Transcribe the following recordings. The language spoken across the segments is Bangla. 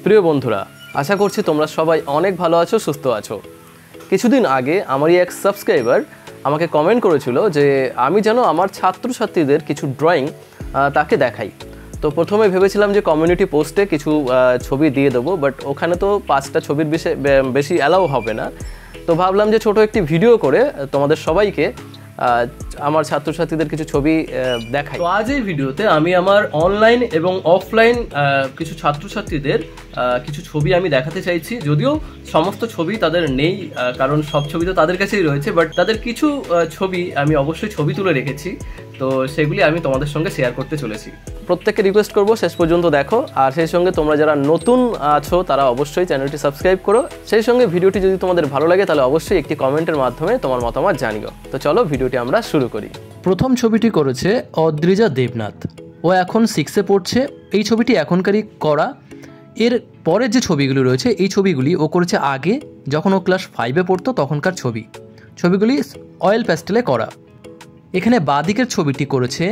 প্রিয় বন্ধুরা, আশা করছি তোমরা সবাই অনেক ভালো আছো, সুস্থ আছো। কিছুদিন আগে আমারই এক সাবস্ক্রাইবার আমাকে কমেন্ট করেছিল যে আমি যেন আমার ছাত্রছাত্রীদের কিছু ড্রয়িং তাকে দেখাই। তো প্রথমে ভেবেছিলাম যে কমিউনিটি পোস্টে কিছু ছবি দিয়ে দেবো, বাট ওখানে তো 5টা ছবির বেশি অ্যালাউ হবে না। তো ভাবলাম যে ছোট একটি ভিডিও করে তোমাদের সবাইকে আমার ছাত্রছাত্রীদের কিছু ছবি দেখাই। তো আজ এই ভিডিওতে আমি আমার অনলাইন এবং অফলাইন কিছু ছাত্রছাত্রীদের কিছু ছবি আমি দেখাতে চাইছি। যদিও সমস্ত ছবি তাদের নেই, কারণ সব ছবি তো তাদের কাছেই রয়েছে, বাট তাদের কিছু ছবি আমি অবশ্যই ছবি তুলে রেখেছি। তো সেগুলি আমি তোমাদের সঙ্গে শেয়ার করতে চলেছি। প্রত্যেককে রিকোয়েস্ট করবো শেষ পর্যন্ত দেখো, আর সেই সঙ্গে তোমরা যারা নতুন আছো তারা অবশ্যই চ্যানেলটি সাবস্ক্রাইব করো। সেই সঙ্গে ভিডিওটি যদি তোমাদের ভালো লাগে তাহলে অবশ্যই একটি কমেন্টের মাধ্যমে তোমার মতামত জানিও। তো চলো ভিডিওটি আমরা শুরু করি। প্রথম ছবিটি করেছে অদ্রিজা দেবনাথ। ও এখন 6-এ পড়ছে। এই ছবিটি এখনকারই করা। এর পরের যে ছবিগুলি রয়েছে এই ছবিগুলি ও করেছে আগে, যখন ও ক্লাস 5-এ পড়তো তখনকার ছবিগুলি অয়েল প্যাস্টেলে করা। এখানে বাঁদিকের ছবিটি করেছে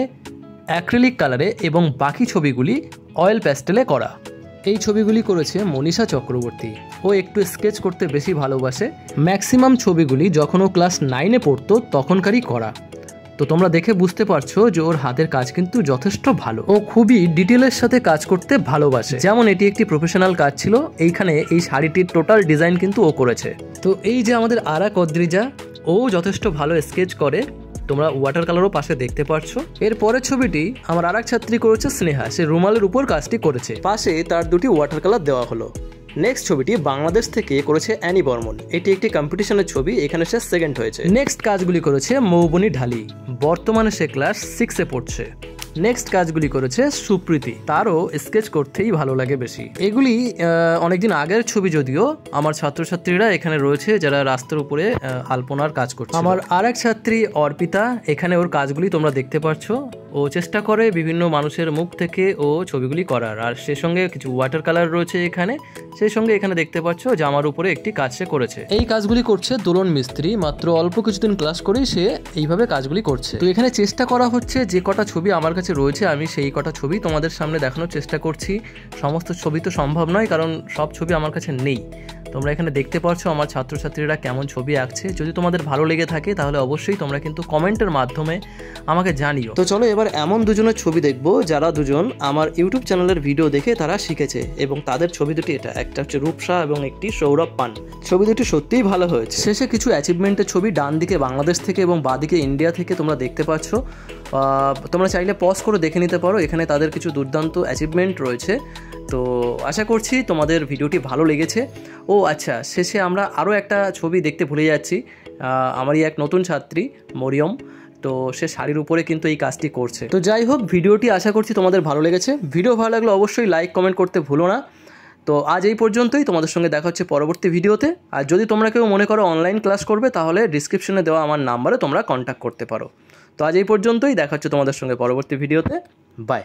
অ্যাক্রিলিক কালারে এবং বাকি ছবিগুলি অয়েল প্যাস্টেলে করা। এই ছবিগুলি করেছে মনীষা চক্রবর্তী। ও একটু স্কেচ করতে বেশি ভালোবাসে। ম্যাক্সিমাম ছবিগুলি যখন ও ক্লাস 9-এ পড়তো তখনকারই করা। তো তোমরা দেখে বুঝতে পারছো যে ওর হাতের কাজ কিন্তু যথেষ্ট ভালো। ও খুবই ডিটেলের সাথে কাজ করতে ভালোবাসে। যেমন এটি একটি প্রফেশনাল কাজ ছিল। এইখানে এই শাড়িটির টোটাল ডিজাইন কিন্তু ও করেছে। তো এই যে আমাদের আরাক অদ্রিজা, ও যথেষ্ট ভালো স্কেচ করে। তোমরা ওয়াটার কালারও পাশে দেখতে পারছো। এর পরের ছবিটি আমার আরেক ছাত্রী করেছে স্নেহা। সে রুমালের উপর কাজটি করেছে, পাশে তার দুটি ওয়াটার কালার দেওয়া হলো। নেক্সট ছবিটি বাংলাদেশ থেকে করেছে অ্যানি বর্মন। এটি একটি কম্পিটিশনের ছবি, এখানে সে সেকেন্ড হয়েছে। নেক্সট কাজগুলি করেছে মৌবনী ঢালি। বর্তমানে সে ক্লাস 6-এ পড়ছে। নেক্সট কাজগুলি করেছে সুপ্রীতি। তারও স্কেচ করতেই ভালো লাগে বেশি। এগুলি অনেকদিন আগের ছবি, যদিও আমার ছাত্রছাত্রীরা এখানে রয়েছে যারা রাস্তার উপরে আলপনার কাজ করছে। আমার আরেক ছাত্রী অর্পিতা, এখানে ওর কাজগুলি তোমরা দেখতে পাচ্ছ। ও চেষ্টা করে বিভিন্ন মানুষের মুখ থেকে ও ছবিগুলি করার, আর সে সঙ্গে কিছু ওয়াটার কালার রয়েছে এখানে। সেই সঙ্গে এখানে দেখতে পাচ্ছ জামার উপরে একটি কাজ সে করেছে। এই কাজগুলি করছে দোলন মিস্ত্রি। মাত্র অল্প কিছুদিন ক্লাস করেই সে এইভাবে কাজগুলি করছে। তো এখানে চেষ্টা করা হচ্ছে যে কটা ছবি আমার কাছে রয়েছে আমি সেই কটা ছবি তোমাদের সামনে দেখানোর চেষ্টা করছি। সমস্ত ছবি তো সম্ভব নয়, কারণ সব ছবি আমার কাছে নেই। তোমরা এখানে দেখতে পাচ্ছ আমার ছাত্রছাত্রীরা কেমন ছবি আঁকছে। যদি তোমাদের ভালো লেগে থাকে তাহলে অবশ্যই তোমরা কিন্তু কমেন্টের মাধ্যমে আমাকে জানিও। তো চলো এবার এমন দুজনের ছবি দেখবো যারা দুজন আমার ইউটিউব চ্যানেলের ভিডিও দেখে তারা শিখেছে, এবং তাদের ছবি দুটি এটা। একটা হচ্ছে রূপসা এবং একটি সৌরভ পান। ছবি দুটি সত্যিই ভালো হয়েছে। শেষে কিছু অ্যাচিভমেন্টের ছবি, ডান দিকে বাংলাদেশ থেকে এবং বাঁ দিকে ইন্ডিয়া থেকে তোমরা দেখতে পাচ্ছ। তোমরা চাইলে পজ করে দেখে নিতে পারো, এখানে তাদের কিছু দুর্দান্ত অ্যাচিভমেন্ট রয়েছে। তো আশা করছি তোমাদের ভিডিওটি ভালো লেগেছে। ও আচ্ছা, শেষে আমরা আরও একটা ছবি দেখতে ভুলে যাচ্ছি। আমারই এক নতুন ছাত্রী মরিয়ম, তো সে শাড়ির উপরে কিন্তু এই কাজটি করছে। তো যাই হোক, ভিডিওটি আশা করছি তোমাদের ভালো লেগেছে। ভিডিও ভালো লাগলে অবশ্যই লাইক কমেন্ট করতে ভুলো না। তো আজ এই পর্যন্তই। তোমাদের সঙ্গে দেখা হচ্ছে পরবর্তী ভিডিওতে। আর যদি তোমরা কেউ মনে করো অনলাইন ক্লাস করবে তাহলে ডিসক্রিপশনে দেওয়া আমার নাম্বারে তোমরা কন্ট্যাক্ট করতে পারো। তো আজ এই পর্যন্তই, দেখা হচ্ছে তোমাদের সঙ্গে পরবর্তী ভিডিওতে। বাই।